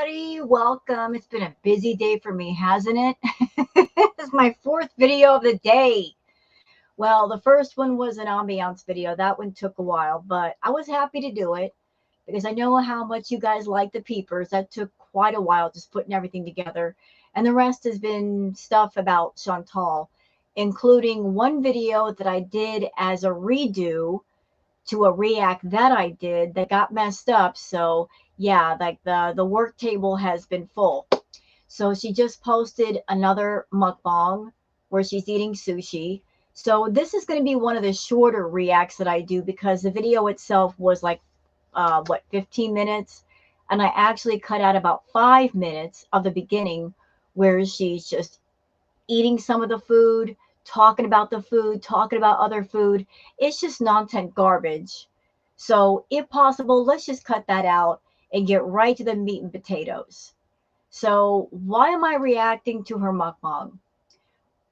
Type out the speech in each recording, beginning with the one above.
everybody. Welcome. It's been a busy day for me, hasn't it? This is my fourth video of the day. Well, the first one was an ambiance video. That one took a while, but I was happy to do it because I know how much you guys like the peepers. That took quite a while just putting everything together. And the rest has been stuff about Chantal, including one video that I did as a redo to a react that I did that got messed up. So yeah, like the work table has been full. So she just posted another mukbang where she's eating sushi. So this is going to be one of the shorter reacts that I do because the video itself was like what, 15 minutes, and I actually cut out about 5 minutes of the beginning where she's just eating some of the food, talking about other food. It's just nonsense garbage. So, if possible, let's just cut that out and get right to the meat and potatoes. So, why am I reacting to her mukbang?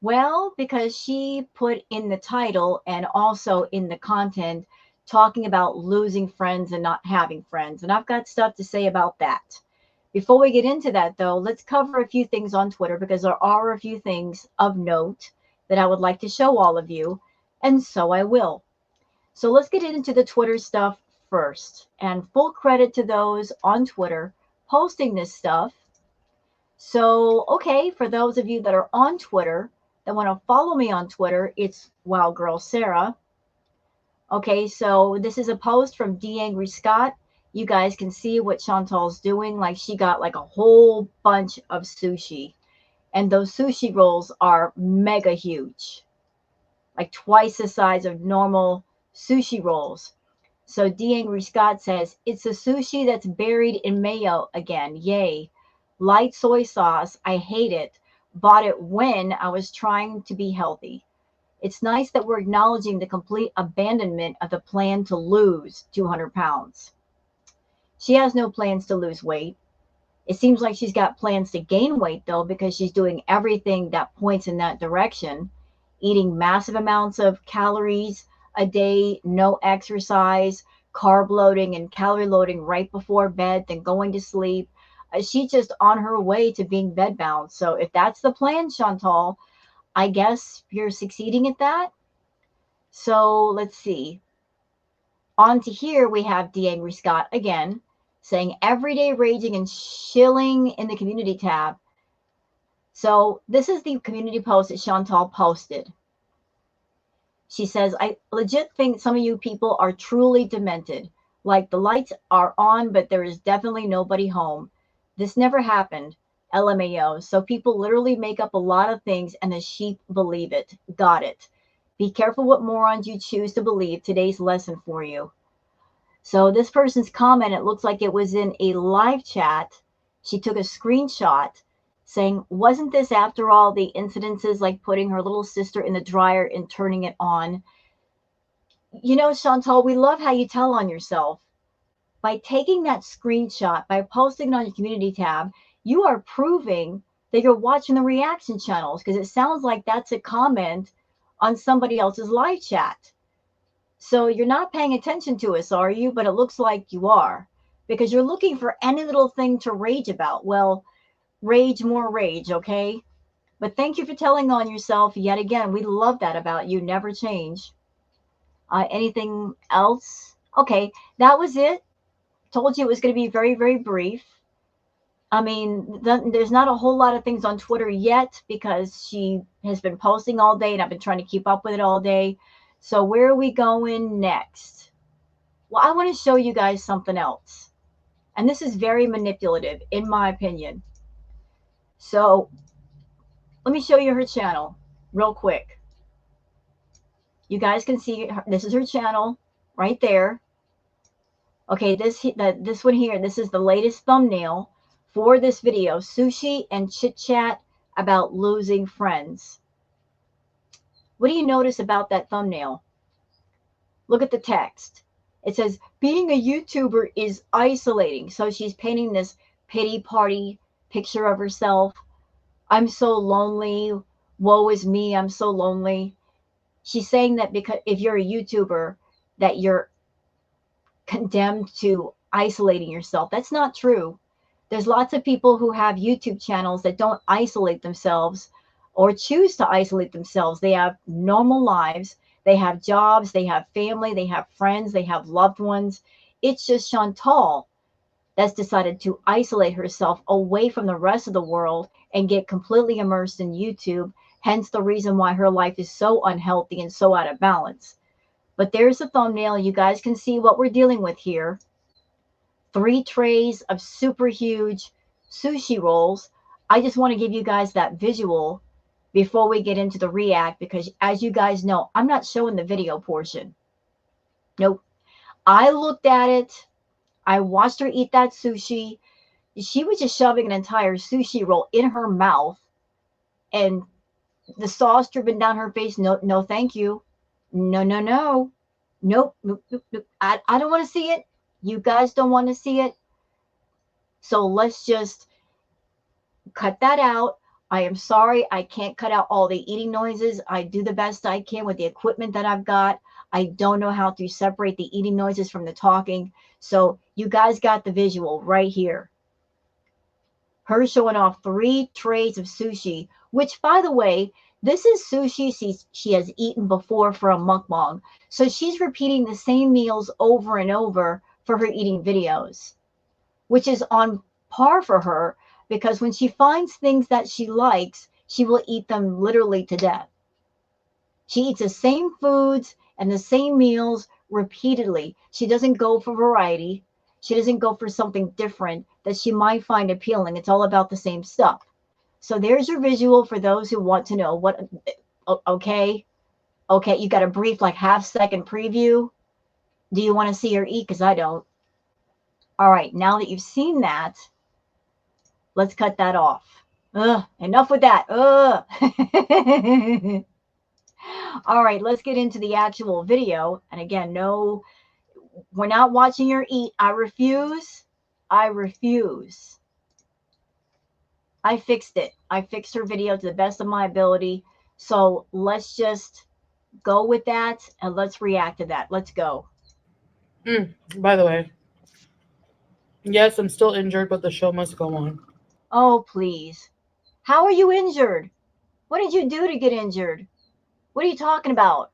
Well, because she put in the title and also in the content talking about losing friends and not having friends. And I've got stuff to say about that. Before we get into that, though, let's cover a few things on Twitter because there are a few things of note that I would like to show all of you, and so I will. So let's get into the Twitter stuff first. And full credit to those on Twitter posting this stuff. So, okay, for those of you that are on Twitter, that want to follow me on Twitter, it's Wow Girl Sarah. Okay, so this is a post from D Angry Scott. You guys can see what Chantal's doing. Like she got like a whole bunch of sushi. And those sushi rolls are mega huge. Like twice the size of normal sushi rolls. So D Angry Scott says, it's a sushi that's buried in mayo again. Yay. Light soy sauce. I hate it. Bought it when I was trying to be healthy. It's nice that we're acknowledging the complete abandonment of the plan to lose 200 pounds. She has no plans to lose weight. It seems like she's got plans to gain weight, though, because she's doing everything that points in that direction, eating massive amounts of calories a day, no exercise, carb loading and calorie loading right before bed, then going to sleep. She's just on her way to being bedbound. So if that's the plan, Chantal, I guess you're succeeding at that. So let's see. On to here, we have D. Angry Scott again saying everyday raging and shilling in the community tab. So this is the community post that Chantal posted. She says, I legit think some of you people are truly demented. Like the lights are on, but there is definitely nobody home. This never happened. LMAO. So people literally make up a lot of things and the sheep believe it. Got it. Be careful what morons you choose to believe. Today's lesson for you. So this person's comment, it looks like it was in a live chat. She took a screenshot saying, wasn't this after all the incidences like putting her little sister in the dryer and turning it on? You know, Chantal, we love how you tell on yourself. By taking that screenshot, by posting it on your community tab, you are proving that you're watching the reaction channels because it sounds like that's a comment on somebody else's live chat. So you're not paying attention to us, are you? But it looks like you are because you're looking for any little thing to rage about. Well, rage, more rage, okay? But thank you for telling on yourself yet again. We love that about you. Never change. Anything else? Okay, that was it. Told you it was going to be very, very brief. I mean, there's not a whole lot of things on Twitter yet because she has been posting all day and I've been trying to keep up with it all day. So where are we going next? Well, I want to show you guys something else. And this is very manipulative, in my opinion. So let me show you her channel real quick. You guys can see this is her channel right there. Okay, this one here, this is the latest thumbnail for this video, Sushi and Chit Chat about losing friends. What do you notice about that thumbnail? Look at the text. It says, being a YouTuber is isolating. So she's painting this pity party picture of herself. I'm so lonely. Woe is me. I'm so lonely. She's saying that because if you're a YouTuber, that you're condemned to isolating yourself. That's not true. There's lots of people who have YouTube channels that don't isolate themselves or choose to isolate themselves. They have normal lives. They have jobs. They have family. They have friends. They have loved ones. It's just Chantal that's decided to isolate herself away from the rest of the world and get completely immersed in YouTube. Hence the reason why her life is so unhealthy and so out of balance. But there's the thumbnail. You guys can see what we're dealing with here. 3 trays of super huge sushi rolls. I just want to give you guys that visual before we get into the react, because as you guys know, I'm not showing the video portion. Nope. I looked at it. I watched her eat that sushi. She was just shoving an entire sushi roll in her mouth and the sauce dripping down her face. No, no, thank you. No, no, no. Nope, nope, nope, nope. I don't want to see it. You guys don't want to see it. So let's just cut that out. I am sorry. I can't cut out all the eating noises. I do the best I can with the equipment that I've got. I don't know how to separate the eating noises from the talking. So you guys got the visual right here. Her showing off 3 trays of sushi, which, by the way, this is sushi she has eaten before for a mukbang. So she's repeating the same meals over and over for her eating videos, which is on par for her, because when she finds things that she likes, she will eat them literally to death. She eats the same foods and the same meals repeatedly. She doesn't go for variety. She doesn't go for something different that she might find appealing. It's all about the same stuff. So there's your visual for those who want to know what, okay, you got a brief like half-second preview. Do you want to see her eat? Because I don't. All right, now that you've seen that, let's cut that off. Enough with that. All right, let's get into the actual video. And again, no, we're not watching her eat. I refuse. I refuse. I fixed it. I fixed her video to the best of my ability. So let's just go with that and let's react to that. Let's go. By the way, yes, I'm still injured, but the show must go on. Oh, please. How are you injured? What did you do to get injured? What are you talking about?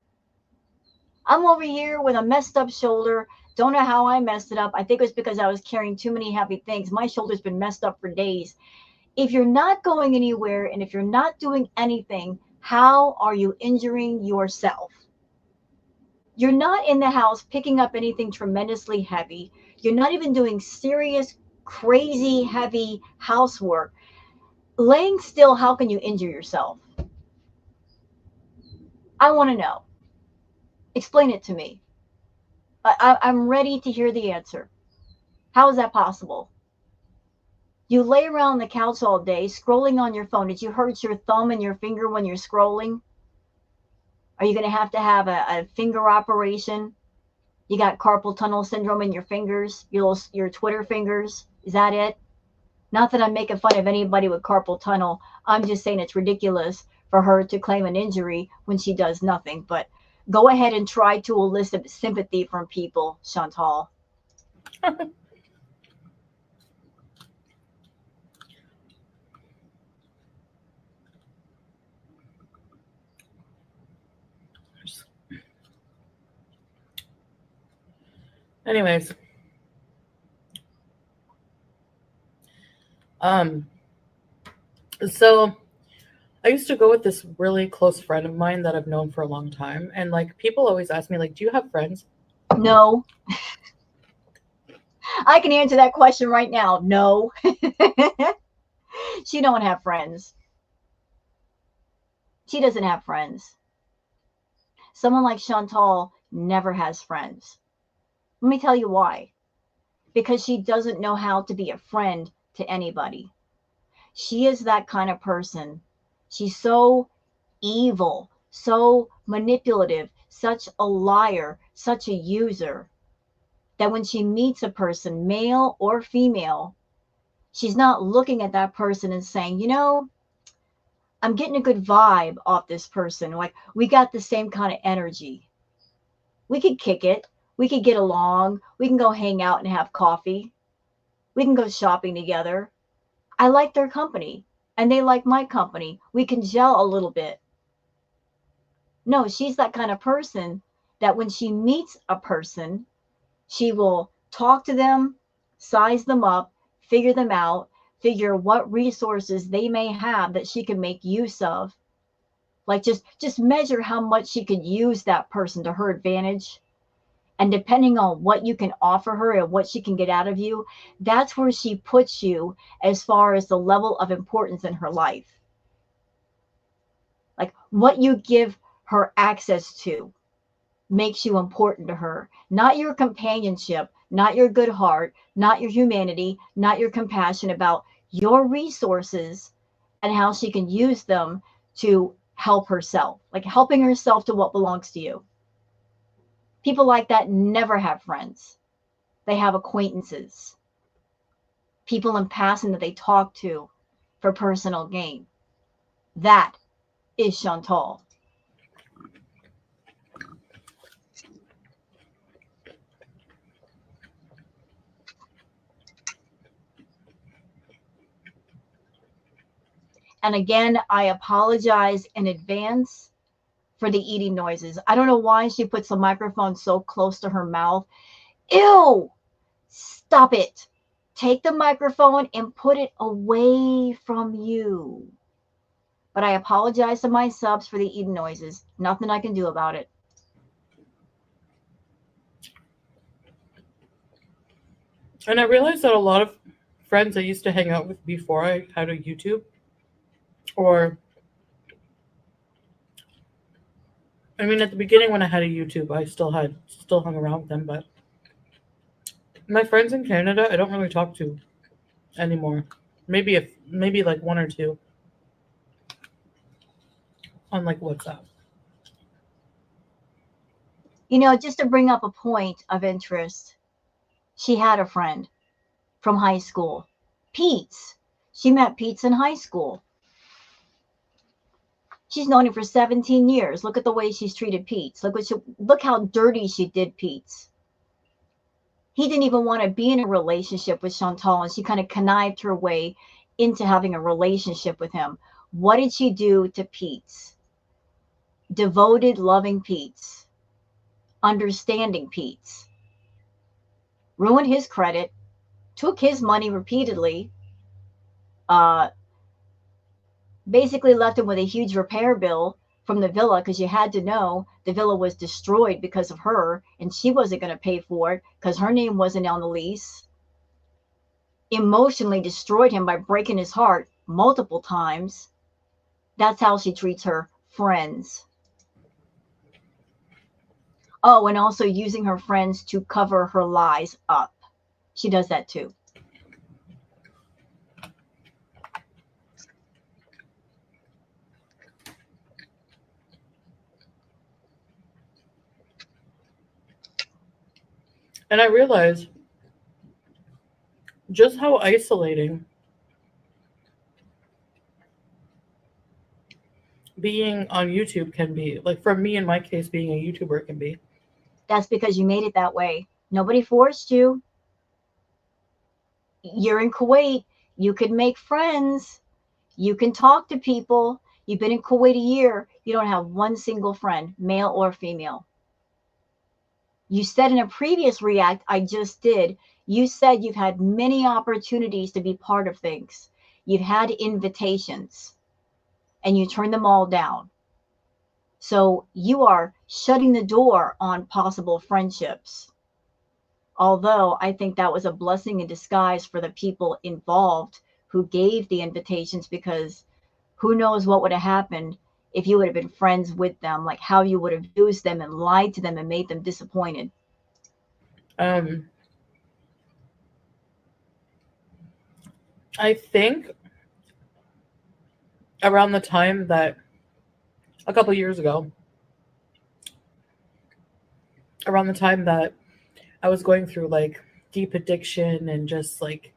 I'm over here with a messed up shoulder. Don't know how I messed it up. I think it was because I was carrying too many heavy things. My shoulder's been messed up for days. If you're not going anywhere and if you're not doing anything, how are you injuring yourself? You're not in the house picking up anything tremendously heavy. You're not even doing serious, crazy, heavy housework. Laying still, how can you injure yourself? I want to know. Explain it to me. I'm ready to hear the answer. How is that possible? You lay around the couch all day scrolling on your phone. Did you hurt your thumb and your finger when you're scrolling? Are you going to have a finger operation? You got carpal tunnel syndrome in your fingers, your Twitter fingers. Is that it? Not that I'm making fun of anybody with carpal tunnel. I'm just saying it's ridiculous for her to claim an injury when she does nothing. But go ahead and try to elicit sympathy from people, Chantal. Anyways, so I used to go with this really close friend of mine that I've known for a long time, and like people always ask me, like, do you have friends? No. I can answer that question right now. No. She don't have friends. She doesn't have friends. Someone like Chantal never has friends. Let me tell you why. Because she doesn't know how to be a friend to anybody. She is that kind of person. She's so evil, so manipulative, such a liar, such a user, that when she meets a person, male or female, she's not looking at that person and saying, you know, I'm getting a good vibe off this person. Like, we got the same kind of energy. We could kick it. We could get along. We can go hang out and have coffee. We can go shopping together. I like their company and they like my company. We can gel a little bit. No, she's that kind of person that when she meets a person, she will talk to them, size them up, figure them out, figure what resources they may have that she can make use of. Like just measure how much she could use that person to her advantage. And depending on what you can offer her and what she can get out of you, that's where she puts you as far as the level of importance in her life. Like what you give her access to makes you important to her. Not your companionship, not your good heart, not your humanity, not your compassion, about your resources and how she can use them to help herself, like helping herself to what belongs to you. People like that never have friends. They have acquaintances, people in passing that they talk to for personal gain. That is Chantal. And again, I apologize in advance for the eating noises. I don't know why she puts the microphone so close to her mouth. Ew! Stop it. Take the microphone and put it away from you. But I apologize to my subs for the eating noises. Nothing I can do about it. And I realized that a lot of friends I used to hang out with before I had a YouTube, or I mean, at the beginning when I had a YouTube, I still hung around with them, but my friends in Canada, I don't really talk to anymore. Maybe like one or two on like WhatsApp. You know, just to bring up a point of interest, she had a friend from high school, Pete's. She met Pete's in high school. She's known him for 17 years. Look at the way she's treated Pete's. Look how dirty she did Pete's. He didn't even want to be in a relationship with Chantal, and she kind of connived her way into having a relationship with him. What did she do to Pete's? Devoted, loving Pete's, understanding Pete's, ruined his credit, took his money repeatedly, uh, basically left him with a huge repair bill from the villa, because you had to know the villa was destroyed because of her, and she wasn't going to pay for it because her name wasn't on the lease. Emotionally destroyed him by breaking his heart multiple times. That's how she treats her friends. Oh, and also using her friends to cover her lies up. She does that too. And I realized just how isolating being on YouTube can be. Like for me, in my case, being a YouTuber can be. That's because you made it that way. Nobody forced you. You're in Kuwait. You could make friends. You can talk to people. You've been in Kuwait a year. You don't have one single friend, male or female. You said in a previous react I just did, you said you've had many opportunities to be part of things. You've had invitations and you turned them all down. So you are shutting the door on possible friendships. Although I think that was a blessing in disguise for the people involved who gave the invitations, because who knows what would have happened if you would have been friends with them, like how you would have used them and lied to them and made them disappointed. Um, I think around the time that a couple years ago, around the time that I was going through like deep addiction and just like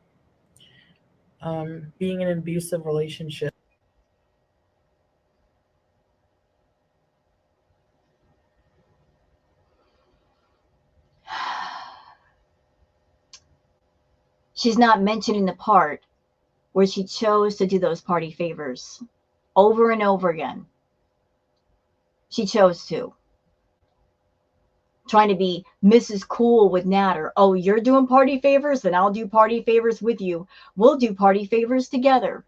being in an abusive relationship. She's not mentioning the part where she chose to do those party favors over and over again. She chose to. Trying to be Mrs. Cool with Natter. Oh, you're doing party favors? Then I'll do party favors with you. We'll do party favors together.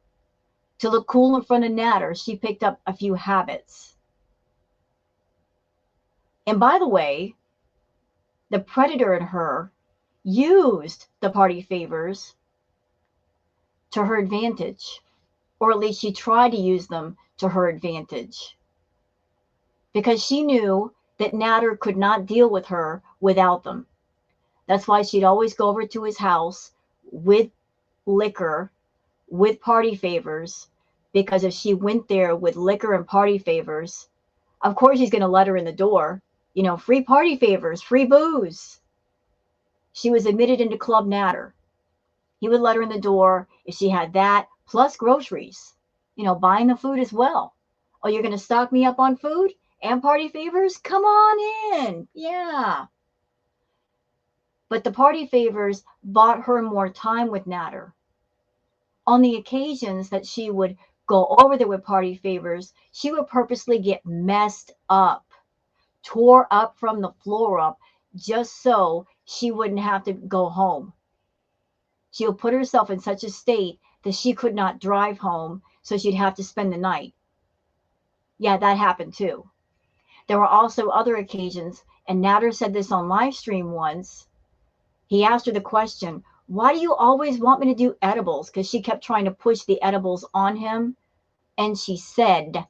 To look cool in front of Natter, she picked up a few habits. And by the way, the predator in her used the party favors to her advantage, or at least she tried to use them to her advantage, because she knew that Natter could not deal with her without them. That's why she'd always go over to his house with liquor, with party favors, because if she went there with liquor and party favors, of course he's going to let her in the door. You know, free party favors, free booze. She was admitted into Club Natter. He would let her in the door if she had that, plus groceries, you know, buying the food as well. Oh, you're going to stock me up on food and party favors? Come on in. Yeah. But the party favors bought her more time with Natter. On the occasions that she would go over there with party favors, she would purposely get messed up, tore up from the floor up, just so she wouldn't have to go home. She would put herself in such a state that she could not drive home, so she'd have to spend the night. Yeah, that happened too. There were also other occasions, and Natter said this on live stream once. He asked her the question, why do you always want me to do edibles? Because she kept trying to push the edibles on him. And she said,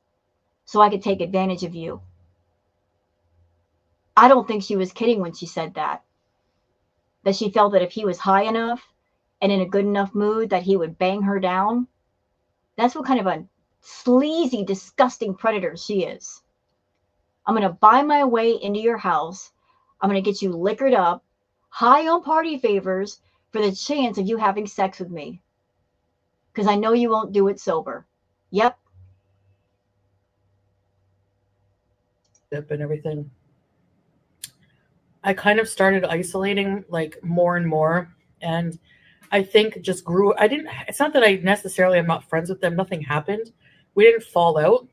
so I could take advantage of you. I don't think she was kidding when she said that. That she felt that if he was high enough and in a good enough mood that he would bang her down. That's what kind of a sleazy, disgusting predator she is. I'm going to buy my way into your house. I'm going to get you liquored up, high on party favors, for the chance of you having sex with me. Because I know you won't do it sober. Yep. And everything. I kind of started isolating like more and more, and I think just grew. It's not that I necessarily am not friends with them. Nothing happened. We didn't fall out.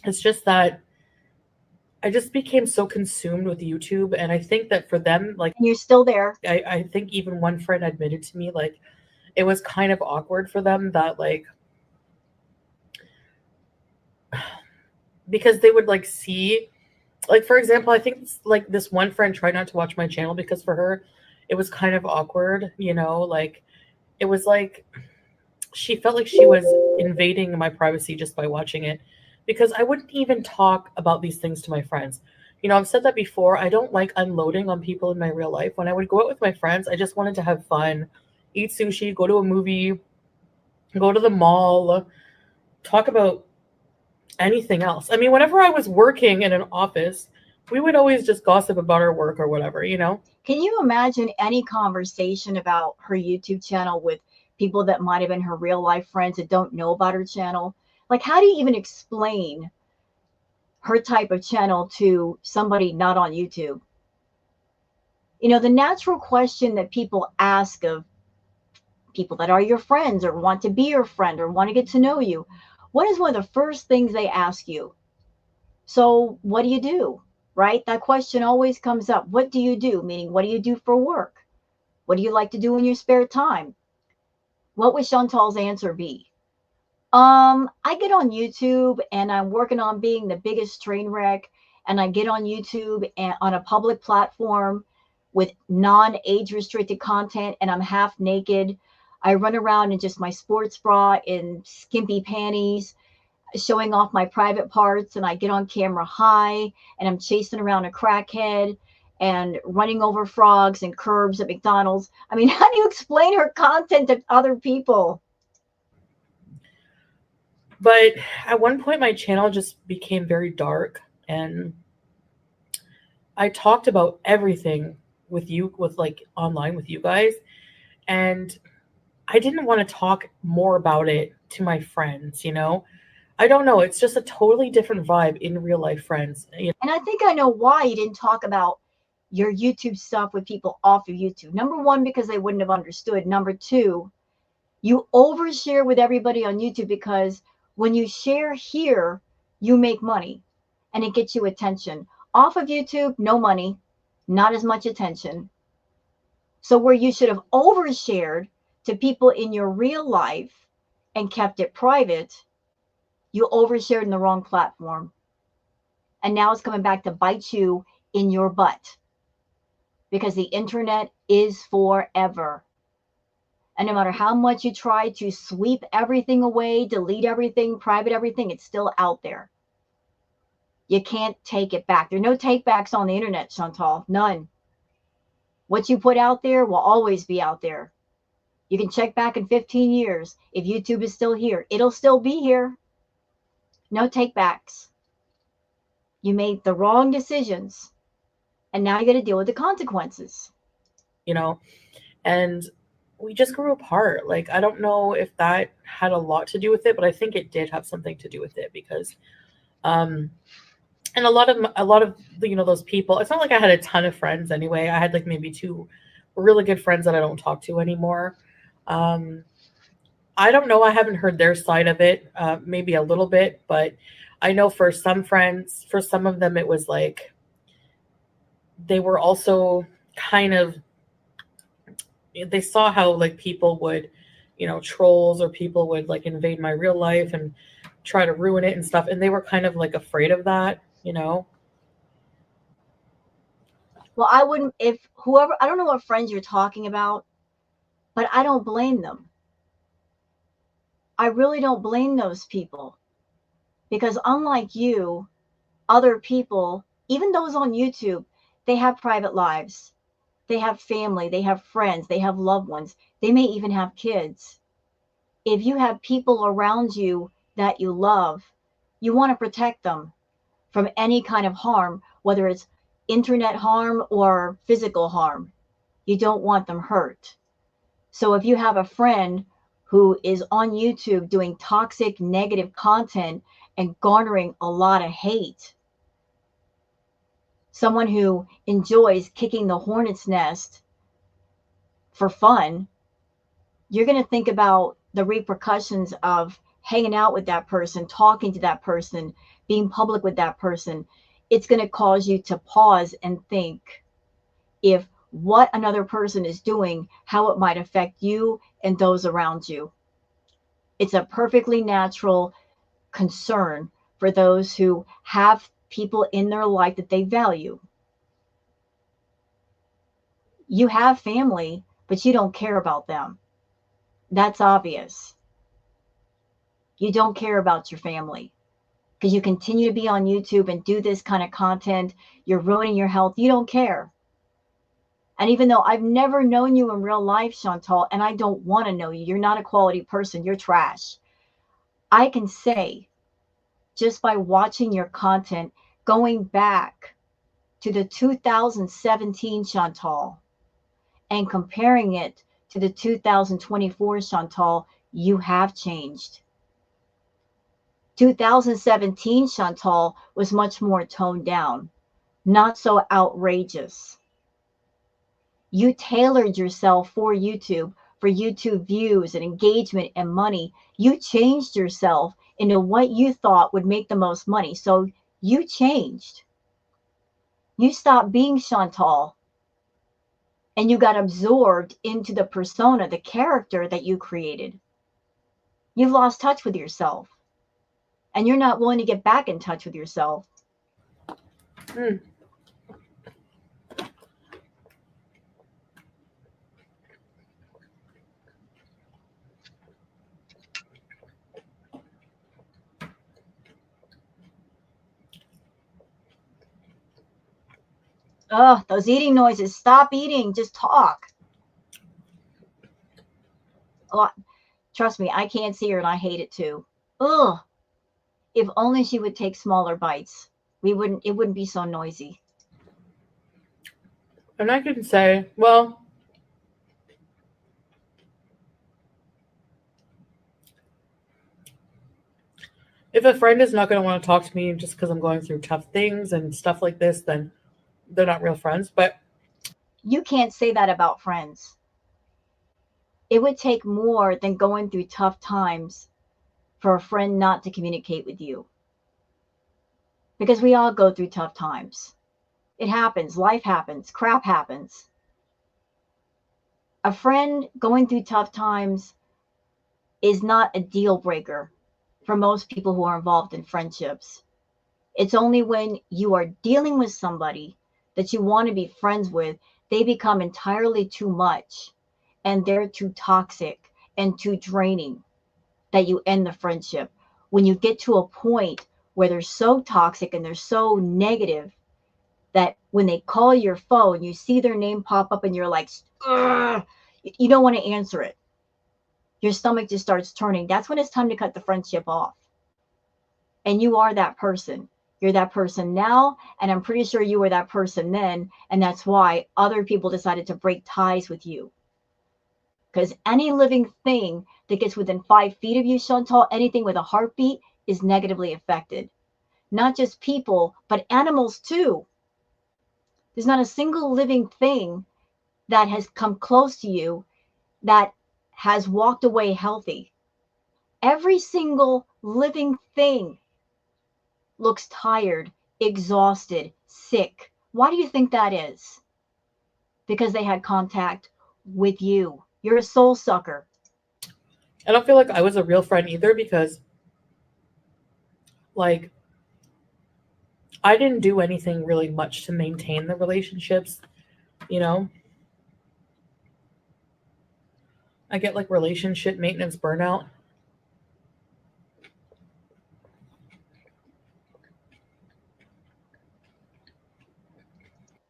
It's just that I just became so consumed with YouTube, and I think that for them, like, And you're still there. I think even one friend admitted to me, like, it was kind of awkward for them that, like, because they would like see, like, for example, I think like this one friend tried not to watch my channel because for her it was kind of awkward, you know, like it was like she felt like she was invading my privacy just by watching it, because I wouldn't even talk about these things to my friends. You know, I've said that before. I don't like unloading on people in my real life. When I would go out with my friends, I just wanted to have fun, eat sushi, go to a movie, go to the mall, talk about anything else. I mean, whenever I was working in an office, we would always just gossip about our work or whatever, you know? Can you imagine any conversation about her YouTube channel with people that might have been her real life friends that don't know about her channel? Like, how do you even explain her type of channel to somebody not on YouTube? You know, the natural question that people ask of people that are your friends or want to be your friend or want to get to know you, what is one of the first things they ask you? So what do you do? Right? That question always comes up. What do you do? Meaning, what do you do for work? What do you like to do in your spare time? What would Chantal's answer be? I get on YouTube and I'm working on being the biggest train wreck. And I get on YouTube and on a public platform with non-age restricted content, and I'm half naked. I run around in just my sports bra and skimpy panties, showing off my private parts, and I get on camera high and I'm chasing around a crackhead and running over frogs and curbs at McDonald's. I mean, how do you explain her content to other people? But at one point, my channel just became very dark, and I talked about everything with you, with like online with you guys, and I didn't want to talk more about it to my friends, you know? I don't know. It's just a totally different vibe in real life friends. You know? And I think I know why you didn't talk about your YouTube stuff with people off of YouTube. Number one, because they wouldn't have understood. Number two, you overshare with everybody on YouTube because when you share here, you make money and it gets you attention. Off of YouTube, no money, not as much attention. So where you should have overshared to people in your real life and kept it private, you overshared in the wrong platform. And now it's coming back to bite you in your butt because the internet is forever. And no matter how much you try to sweep everything away, delete everything, private everything, it's still out there. You can't take it back. There are no take backs on the internet, Chantal. None. What you put out there will always be out there. You can check back in 15 years. If YouTube is still here, it'll still be here. No take backs. You made the wrong decisions. And now you got to deal with the consequences. You know, and we just grew apart. Like, I don't know if that had a lot to do with it, but I think it did have something to do with it because, and a lot of those people. It's not like I had a ton of friends anyway. I had like maybe 2 really good friends that I don't talk to anymore. I don't know. I haven't heard their side of it. Maybe a little bit, but I know for some friends, for some of them, it was like they were also kind of, they saw how like people would, trolls or people would like invade my real life and try to ruin it and stuff. And they were kind of like afraid of that, Well, I wouldn't, if whoever, I don't know what friends you're talking about, but I don't blame them. I really don't blame those people because unlike you, other people, even those on YouTube, they have private lives. They have family, they have friends, they have loved ones. They may even have kids. If you have people around you that you love, you want to protect them from any kind of harm, whether it's internet harm or physical harm. You don't want them hurt. So if you have a friend who is on YouTube doing toxic, negative content and garnering a lot of hate, someone who enjoys kicking the hornet's nest for fun, you're going to think about the repercussions of hanging out with that person, talking to that person, being public with that person. It's going to cause you to pause and think if what another person is doing, how it might affect you and those around you. It's a perfectly natural concern for those who have people in their life that they value. You have family, but you don't care about them. That's obvious. You don't care about your family because you continue to be on YouTube and do this kind of content. You're ruining your health. You don't care. And even though I've never known you in real life, Chantal, and I don't want to know you, you're not a quality person. You're trash. I can say just by watching your content, going back to the 2017 Chantal and comparing it to the 2024 Chantal, you have changed. 2017 Chantal was much more toned down, not so outrageous. You tailored yourself for YouTube views and engagement and money. You changed yourself into what you thought would make the most money. So you changed. You stopped being Chantal and you got absorbed into the persona, the character that you created. You've lost touch with yourself and you're not willing to get back in touch with yourself. Oh, those eating noises. Stop eating. Just talk. Oh, trust me, I can't see her and I hate it too. Ugh. If only she would take smaller bites. It wouldn't be so noisy. And I can say, well, if a friend is not going to want to talk to me just because I'm going through tough things and stuff like this, then they're not real friends. But You can't say that about friends. It would take more than going through tough times for a friend not to communicate with you. Because we all go through tough times. It happens, life happens, crap happens. A friend going through tough times is not a deal breaker for most people who are involved in friendships. It's only when you are dealing with somebody that you want to be friends with, they become entirely too much and they're too toxic and too draining that you end the friendship. When you get to a point where they're so toxic and they're so negative that when they call your phone, you see their name pop up and you're like, ugh, you don't want to answer it. Your stomach just starts turning. That's when it's time to cut the friendship off. And you are that person. You're that person now, and I'm pretty sure you were that person then, and that's why other people decided to break ties with you. Because any living thing that gets within 5 feet of you, Chantal, anything with a heartbeat is negatively affected. Not just people, but animals too. There's not a single living thing that has come close to you that has walked away healthy. Every single living thing looks tired, exhausted, sick. Why do you think that is? Because they had contact with you. You're a soul sucker. I don't feel like I was a real friend either because, like, I didn't do anything really much to maintain the relationships, you know? I get like relationship maintenance burnout.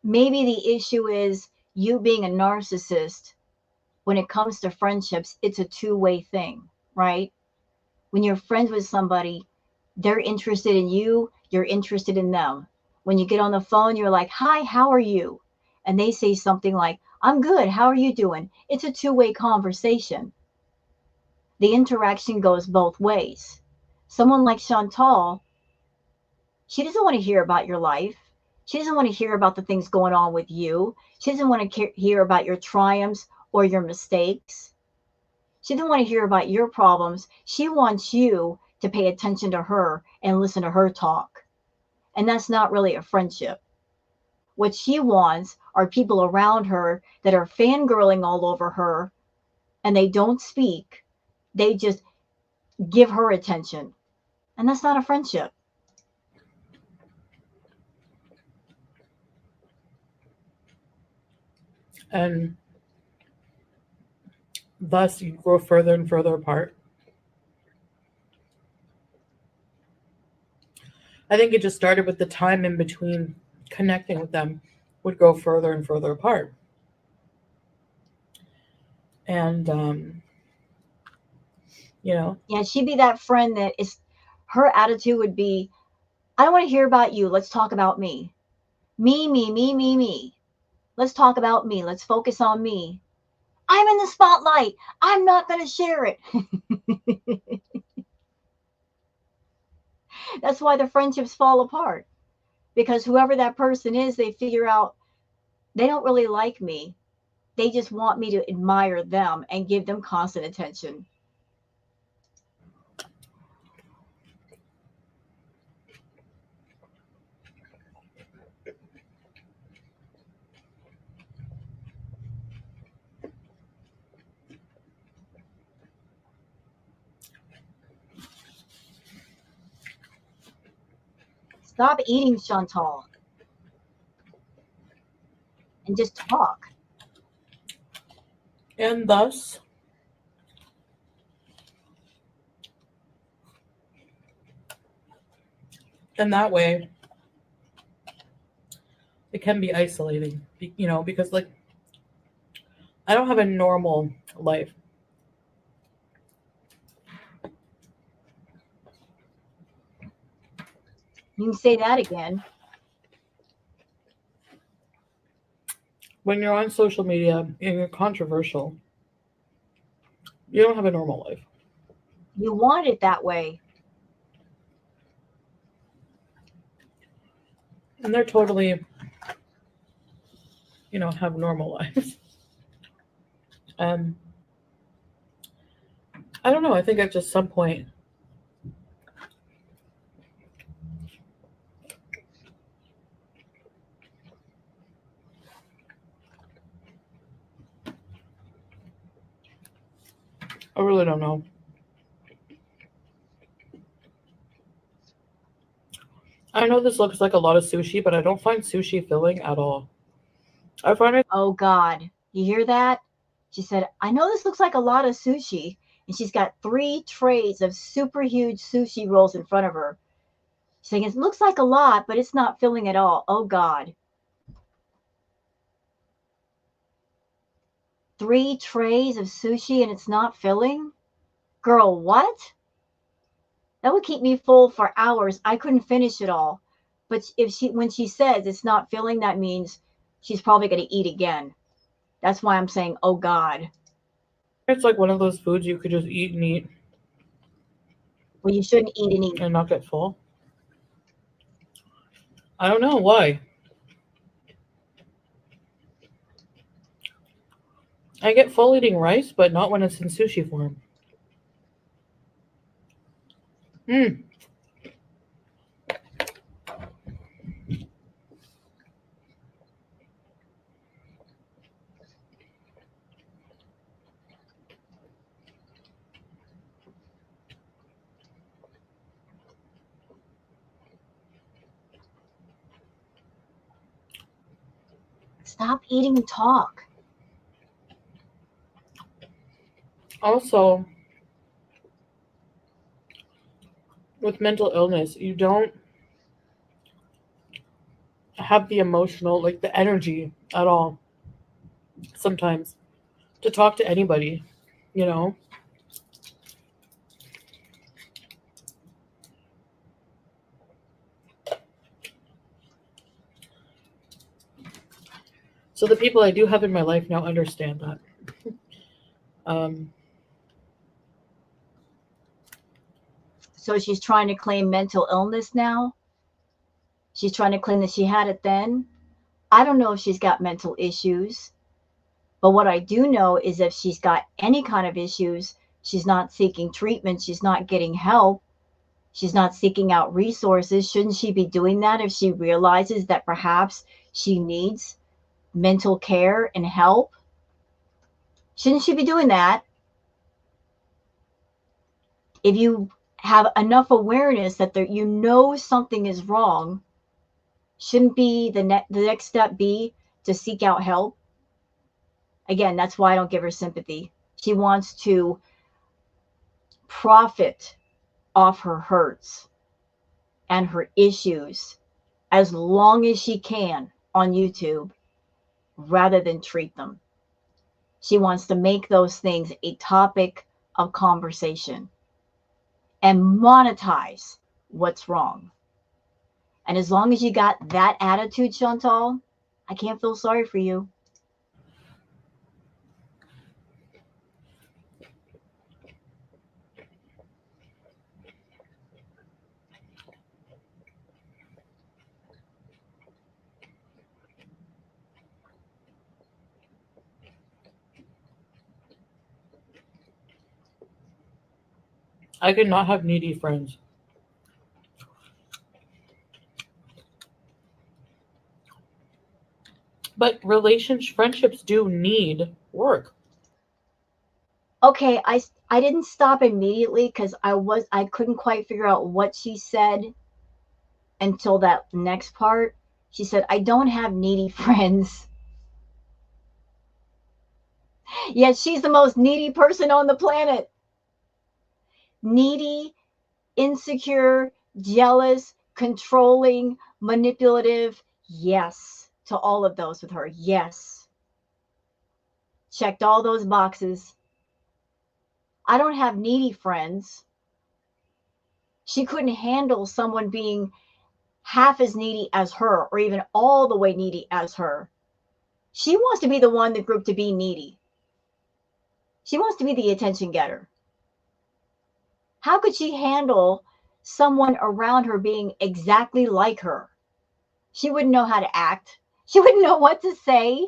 Maybe the issue is you being a narcissist. When it comes to friendships, it's a two-way thing, right? When you're friends with somebody, they're interested in you, you're interested in them. When you get on the phone, you're like, "Hi, how are you?" And they say something like, "I'm good, how are you doing?" It's a two-way conversation. The interaction goes both ways. Someone like Chantal, she doesn't want to hear about your life. She doesn't want to hear about the things going on with you. She doesn't want to hear about your triumphs or your mistakes. She doesn't want to hear about your problems. She wants you to pay attention to her and listen to her talk. And that's not really a friendship. What she wants are people around her that are fangirling all over her and they don't speak. They just give her attention. And that's not a friendship. And thus you grow further and further apart. I think it just started with the time in between connecting with them would go further and further apart. And, you know, Yeah, she'd be that friend that is, her attitude would be, "I don't want to hear about you. Let's talk about me. Me, me, me, me, me. Let's talk about me. Let's focus on me. I'm in the spotlight. I'm not going to share it." That's why the friendships fall apart. Because whoever that person is, they figure out they don't really like me. They just want me to admire them and give them constant attention. Stop eating, Chantal, and just talk. and thus, in that way, it can be isolating, because like I don't have a normal life. You can say that again. When you're on social media and you're controversial, you don't have a normal life. You want it that way. And they're totally have normal lives. Um, I don't know. I think at just some point, I really don't know. I know this looks like a lot of sushi, but I don't find sushi filling at all. I find it. Oh God, you hear that? She said, I know this looks like a lot of sushi. And she's got 3 trays of super huge sushi rolls in front of her. She's saying, it looks like a lot, but it's not filling at all. Oh God. 3 trays of sushi and it's not filling? Girl, what? That would keep me full for hours. I couldn't finish it all. But when she says it's not filling, that means she's probably going to eat again. That's why I'm saying, oh God. It's like one of those foods you could just eat and eat Well, you shouldn't eat and eat. and not get full. I don't know why. I get full eating rice, but not when it's in sushi form. Mm. Stop eating and talk. Also, with mental illness, you don't have the emotional, like the energy at all sometimes to talk to anybody, you know? So the people I do have in my life now understand that. Um, So she's trying to claim mental illness now. She's trying to claim that she had it then. I don't know if she's got mental issues, but what I do know is if she's got any kind of issues, she's not seeking treatment, she's not getting help, she's not seeking out resources. Shouldn't she be doing that if she realizes that perhaps she needs mental care and help? Shouldn't she be doing that? If you have enough awareness that something is wrong, shouldn't be the next step be to seek out help? Again, that's why I don't give her sympathy. She wants to profit off her hurts and her issues as long as she can on YouTube rather than treat them. She wants to make those things a topic of conversation and monetize what's wrong. And as long as you got that attitude, Chantal, I can't feel sorry for you. I could not have needy friends. But friendships do need work. Okay, I didn't stop immediately because I couldn't quite figure out what she said until that next part. She said, I don't have needy friends. Yet she's the most needy person on the planet. Needy, insecure, jealous, controlling, manipulative. Yes, to all of those with her. Yes. Checked all those boxes. I don't have needy friends. She couldn't handle someone being half as needy as her or even all the way needy as her. She wants to be the one in the group to be needy. She wants to be the attention getter. How could she handle someone around her being exactly like her? She wouldn't know how to act. She wouldn't know what to say.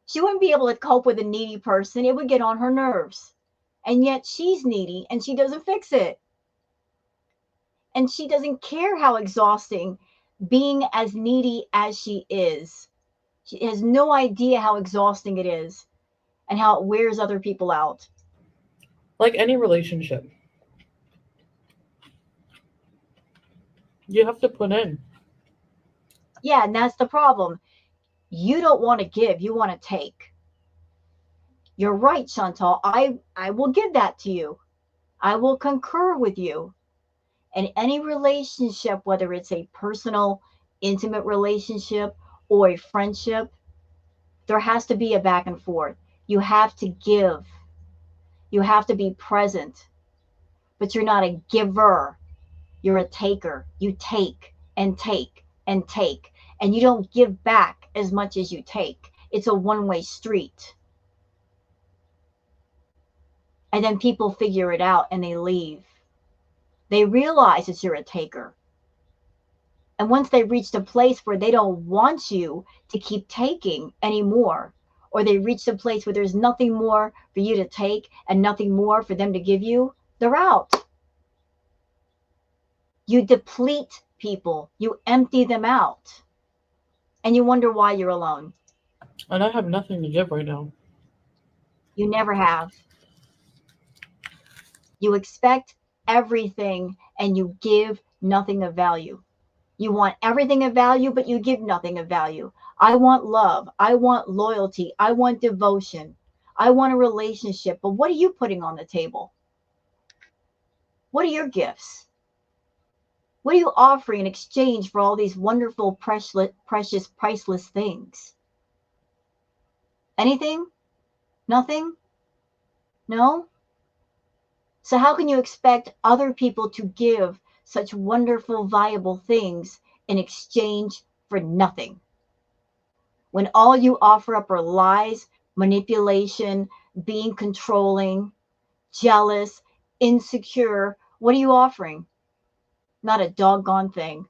She wouldn't be able to cope with a needy person. It would get on her nerves. And yet she's needy and she doesn't fix it. And she doesn't care how exhausting being as needy as she is. She has no idea how exhausting it is and how it wears other people out. Like any relationship, you have to put in. Yeah, and that's the problem. You don't want to give, you want to take. You're right, Chantal. I will give that to you. I will concur with you. In any relationship, whether it's a personal, intimate relationship or a friendship, there has to be a back and forth. You have to give. You have to be present. But you're not a giver. You're a taker. You take and take and take. And you don't give back as much as you take. It's a one-way street. And then people figure it out and they leave. They realize that you're a taker. And once they reach a place where they don't want you to keep taking anymore, or they reach a place where there's nothing more for you to take and nothing more for them to give you, they're out. You deplete people, you empty them out, and you wonder why you're alone. And I have nothing to give right now. You never have. You expect everything and you give nothing of value. You want everything of value, but you give nothing of value. I want love. I want loyalty. I want devotion. I want a relationship. But what are you putting on the table? What are your gifts? What are you offering in exchange for all these wonderful, precious, priceless things? Anything? Nothing? No? So how can you expect other people to give such wonderful, viable things in exchange for nothing? When all you offer up are lies, manipulation, being controlling, jealous, insecure, what are you offering? Not a doggone thing.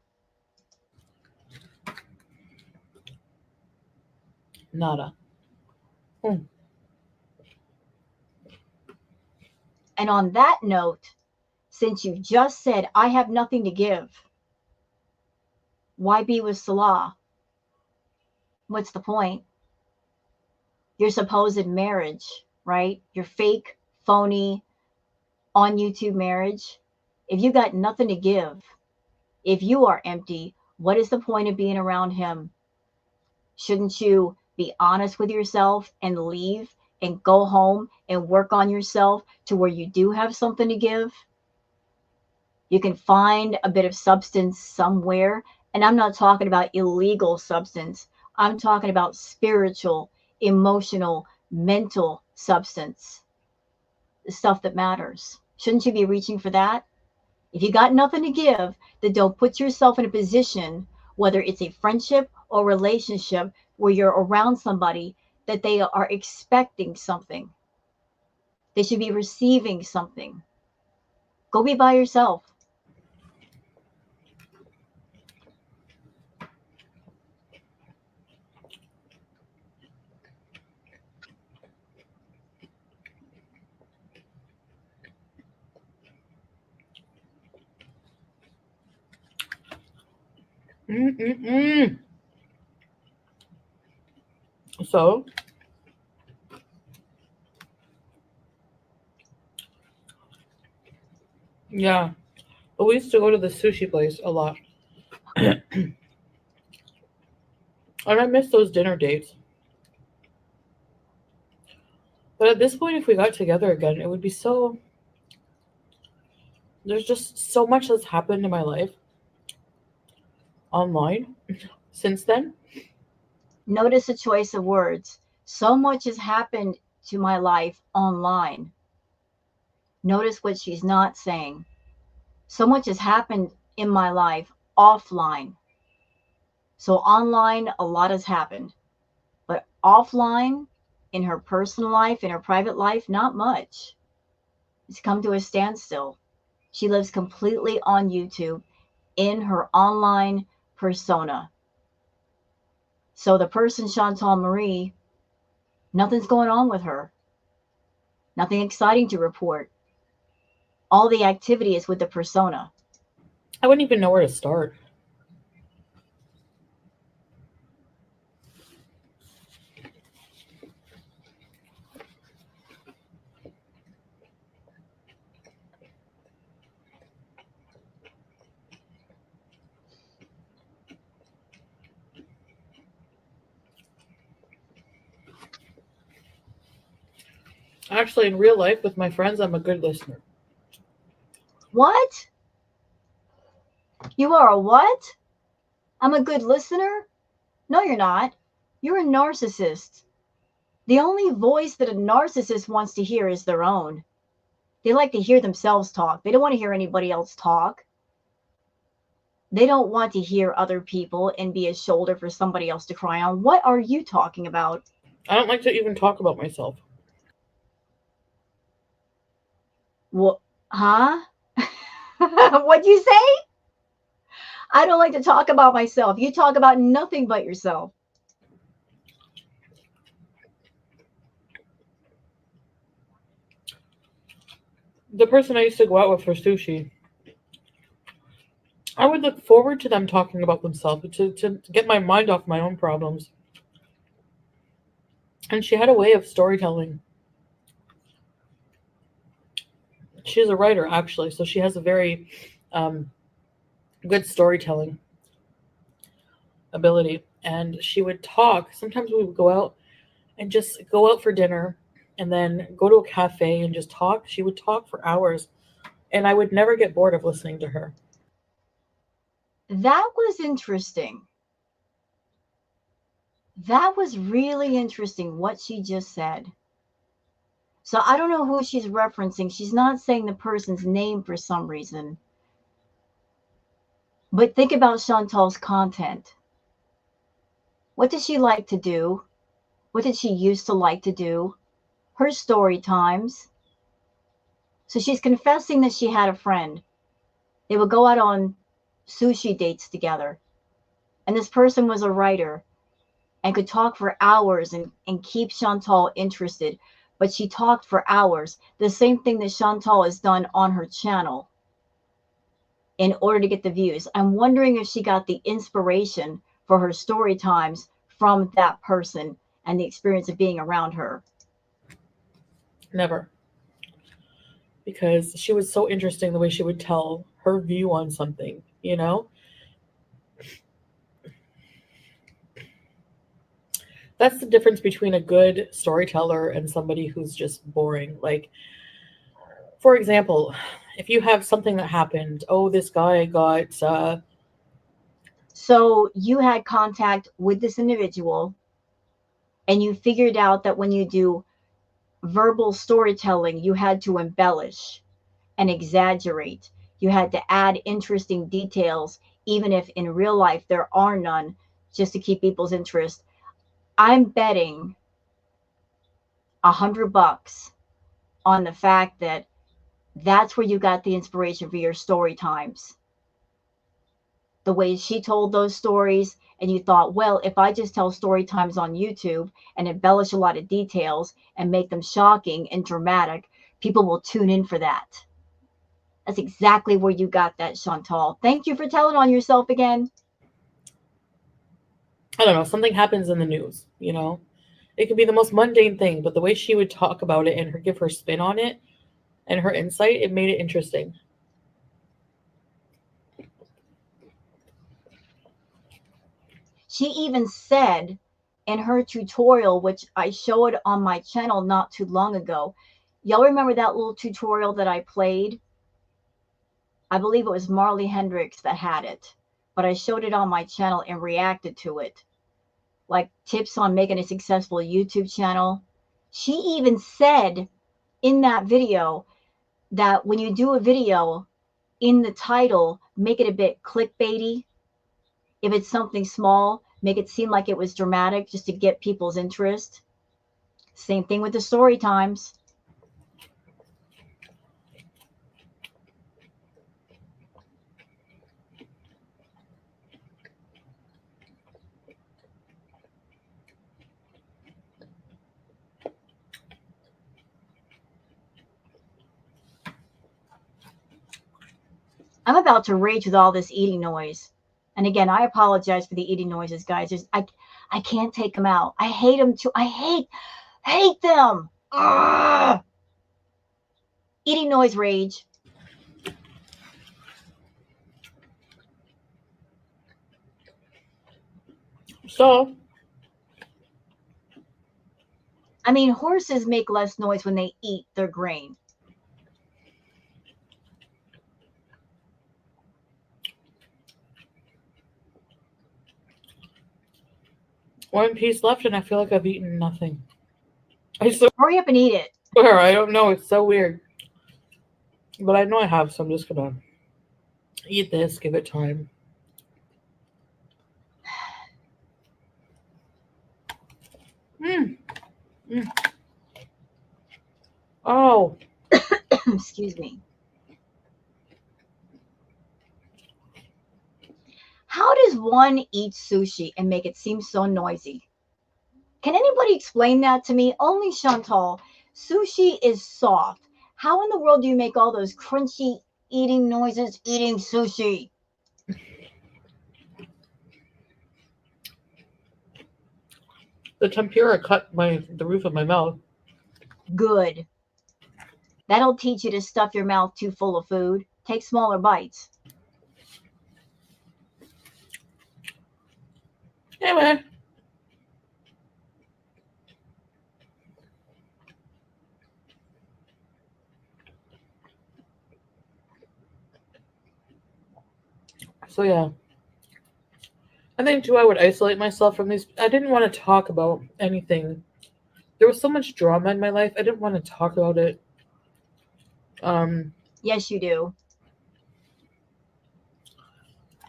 Nada. Hmm. And on that note, since you just said, I have nothing to give, why be with Salah? What's the point? Your supposed marriage, right? Your fake, phony, on YouTube marriage. If you got nothing to give, if you are empty, what is the point of being around him? Shouldn't you be honest with yourself and leave and go home and work on yourself to where you do have something to give? You can find a bit of substance somewhere. And I'm not talking about illegal substance. I'm talking about spiritual, emotional, mental substance, the stuff that matters. Shouldn't you be reaching for that? If you got nothing to give, then don't put yourself in a position, whether it's a friendship or relationship, where you're around somebody that they are expecting something. They should be receiving something. Go be by yourself. Mm-mm-mm. So, yeah. But we used to go to the sushi place a lot. And I miss those dinner dates. But at this point, if we got together again, it would be so. There's just so much that's happened in my life online since then. Notice the choice of words. So much has happened to my life online. Notice what she's not saying. So much has happened in my life offline. So online, a lot has happened. But offline, in her personal life, in her private life, not much. It's come to a standstill. She lives completely on YouTube in her online persona. So the person Chantal Marie Nothing's going on with her. Nothing exciting to report. All the activity is with the persona. I wouldn't even know where to start. Actually, in real life, with my friends, I'm a good listener. What? You are a what? I'm a good listener? No, you're not. You're a narcissist. The only voice that a narcissist wants to hear is their own. They like to hear themselves talk. They don't want to hear anybody else talk. They don't want to hear other people and be a shoulder for somebody else to cry on. What are you talking about? I don't like to even talk about myself. What? Huh? What'd you say? I don't like to talk about myself. You talk about nothing but yourself. The person I used to go out with for sushi, I would look forward to them talking about themselves to get my mind off my own problems. And she had a way of storytelling. She's a writer, actually, so she has a very um, good storytelling ability. And she would talk. Sometimes we would go out and just go out for dinner and then go to a cafe and just talk. She would talk for hours, and I would never get bored of listening to her. That was interesting. That was really interesting what she just said. So I don't know who she's referencing. She's not saying the person's name for some reason. But think about Chantal's content. What does she like to do? What did she used to like to do? Her story times. So she's confessing that she had a friend. They would go out on sushi dates together. And this person was a writer and could talk for hours and keep Chantal interested. But she talked for hours. The same thing that Chantal has done on her channel in order to get the views. I'm wondering if she got the inspiration for her story times from that person and the experience of being around her. Never. Because she was so interesting the way she would tell her view on something, you know? That's the difference between a good storyteller and somebody who's just boring. Like, for example, if you have something that happened, oh, this guy got, So you had contact with this individual and you figured out that when you do verbal storytelling, you had to embellish and exaggerate. You had to add interesting details, even if in real life there are none, just to keep people's interest. I'm betting $100 on the fact that that's where you got the inspiration for your story times. The way she told those stories, and you thought, well, if I just tell story times on YouTube and embellish a lot of details and make them shocking and dramatic, people will tune in for that. That's exactly where you got that, Chantal. Thank you for telling on yourself again. I don't know, something happens in the news, you know? It could be the most mundane thing, but the way she would talk about it and give her spin on it and her insight, it made it interesting. She even said in her tutorial, which I showed on my channel not too long ago, y'all remember that little tutorial that I played? I believe it was Marley Hendricks that had it, but I showed it on my channel and reacted to it. Like tips on making a successful YouTube channel. She even said in that video that when you do a video, in the title, make it a bit clickbaity. If it's something small, make it seem like it was dramatic just to get people's interest. Same thing with the story times. I'm about to rage with all this eating noise. And again, I apologize for the eating noises, guys. I can't take them out. I hate them too. I hate them. Ugh. Eating noise rage. So, I mean, horses make less noise when they eat their grain. one piece left, and I feel like I've eaten nothing. I Hurry up and eat it. swear, I don't know. It's so weird. But I know I have, so I'm just gonna eat this, give it time. Mm. Mm. Oh, Excuse me. How does one eat sushi and make it seem so noisy? Can anybody explain that to me? Only Chantal. Sushi is soft. How in the world do you make all those crunchy eating noises eating sushi? the tempura cut the roof of my mouth. Good. That'll teach you to stuff your mouth too full of food. Take smaller bites. Anyway. So yeah. I think too I would isolate myself from these. I didn't want to talk about anything. There was so much drama in my life. I didn't want to talk about it. Yes, you do.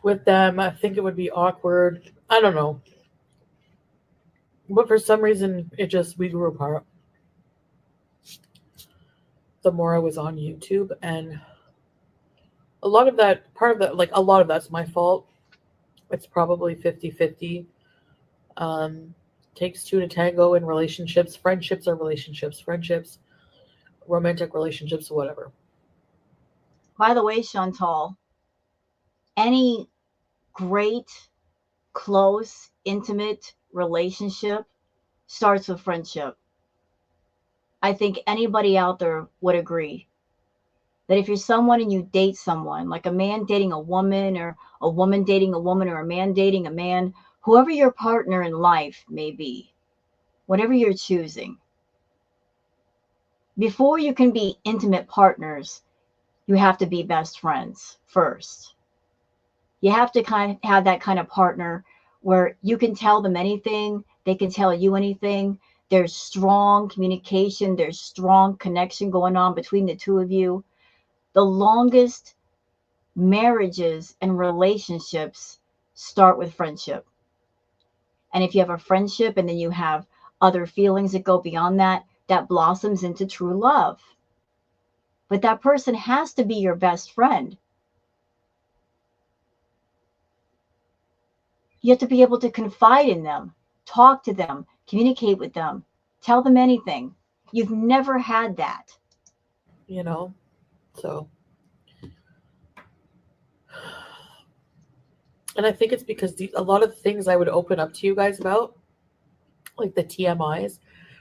With them, I think it would be awkward. I don't know. But for some reason, we grew apart. The more I was on YouTube, and a lot of that's my fault. It's probably 50-50. Takes two to tango in relationships. Friendships are relationships. Friendships, romantic relationships, whatever. By the way, Chantal, any great, close, intimate relationship starts with friendship. I think anybody out there would agree that if you're someone and you date someone, like a man dating a woman, or a woman dating a woman, or a man dating a man, whoever your partner in life may be, whatever you're choosing, before you can be intimate partners, you have to be best friends first. You have to kind of have that kind of partner where you can tell them anything, they can tell you anything. There's strong communication, there's strong connection going on between the two of you. The longest marriages and relationships start with friendship. And if you have a friendship and then you have other feelings that go beyond that, that blossoms into true love. But that person has to be your best friend. You have to be able to confide in them, talk to them, communicate with them, tell them anything. You've never had that. So. And I think it's because a lot of the things I would open up to you guys about, like the TMIs,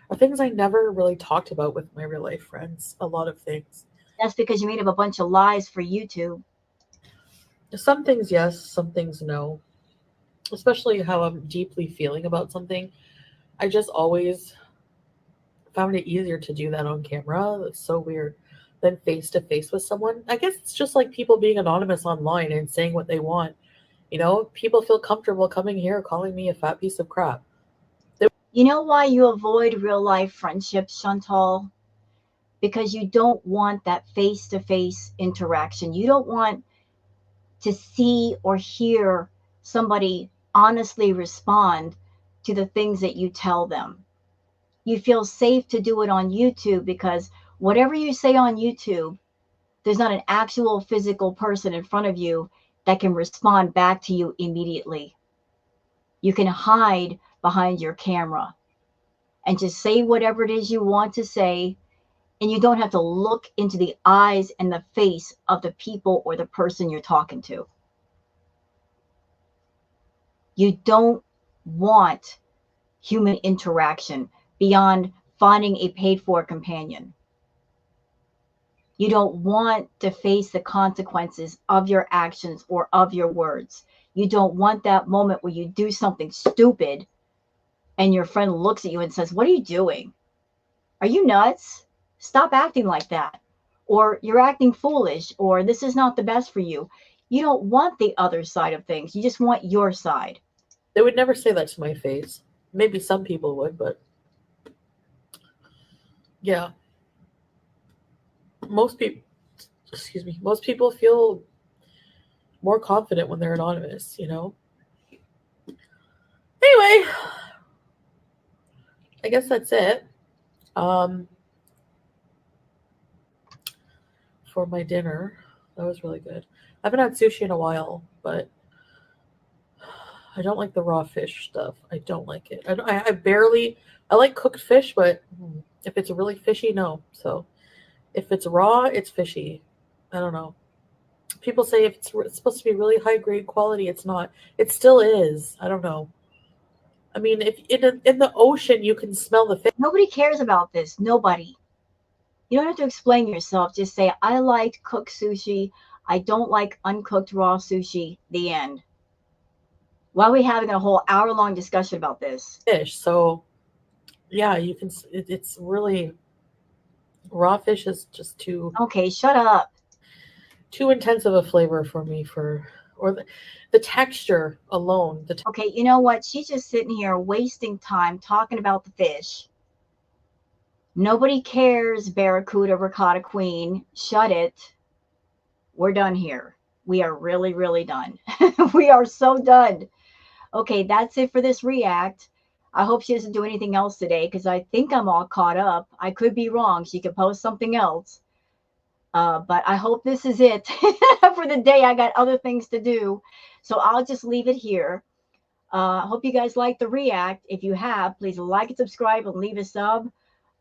are things I never really talked about with my real life friends. A lot of things. That's because you made up a bunch of lies for YouTube. Some things yes, some things no. Especially how I'm deeply feeling about something. I just always found it easier to do that on camera. It's so weird. Than face to face with someone. I guess it's just like people being anonymous online and saying what they want. People feel comfortable coming here calling me a fat piece of crap. You know why you avoid real life friendships, Chantal? Because you don't want that face to face interaction. You don't want to see or hear somebody honestly respond to the things that you tell them. You feel safe to do it on YouTube because whatever you say on YouTube, there's not an actual physical person in front of you that can respond back to you immediately. You can hide behind your camera and just say whatever it is you want to say And you don't have to look into the eyes and the face of the people or the person you're talking to. You don't want human interaction beyond finding a paid for companion. You don't want to face the consequences of your actions or of your words. You don't want that moment where you do something stupid and your friend looks at you and says, "What are you doing? Are you nuts? Stop acting like that." Or "You're acting foolish," or "This is not the best for you." You don't want the other side of things. You just want your side. They would never say that to my face. Maybe some people would, but yeah, most people, excuse me, most people feel more confident when they're anonymous, you know? Anyway, I guess that's it. Um, for my dinner. That was really good. I haven't had sushi in a while, but I don't like the raw fish stuff. I don't like it. I barely. I like cooked fish, but if it's really fishy, no. So if it's raw, it's fishy. I don't know. People say if it's supposed to be really high grade quality, it's not. It still is. I don't know. I mean, if in the ocean you can smell the fish. Nobody cares about this. Nobody. You don't have to explain yourself. Just say, "I like cooked sushi. I don't like uncooked raw sushi." The end. Why are we having a whole hour-long discussion about this? So yeah, you can. It's really raw fish is just Okay, shut up. too intense of a flavor for me or the texture alone. Okay, you know what? She's just sitting here wasting time talking about the fish. Nobody cares, Barracuda Ricotta Queen. Shut it. We're done here. We are really, really done. We are so done. Okay, that's it for this react. I hope she doesn't do anything else today because I think I'm all caught up. I could be wrong. She could post something else. But I hope this is it for the day. I got other things to do. So I'll just leave it here. I hope you guys like the react. If you have, please like and subscribe and leave a sub.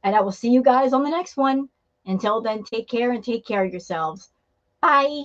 And I will see you guys on the next one. Until then, take care and take care of yourselves. Bye.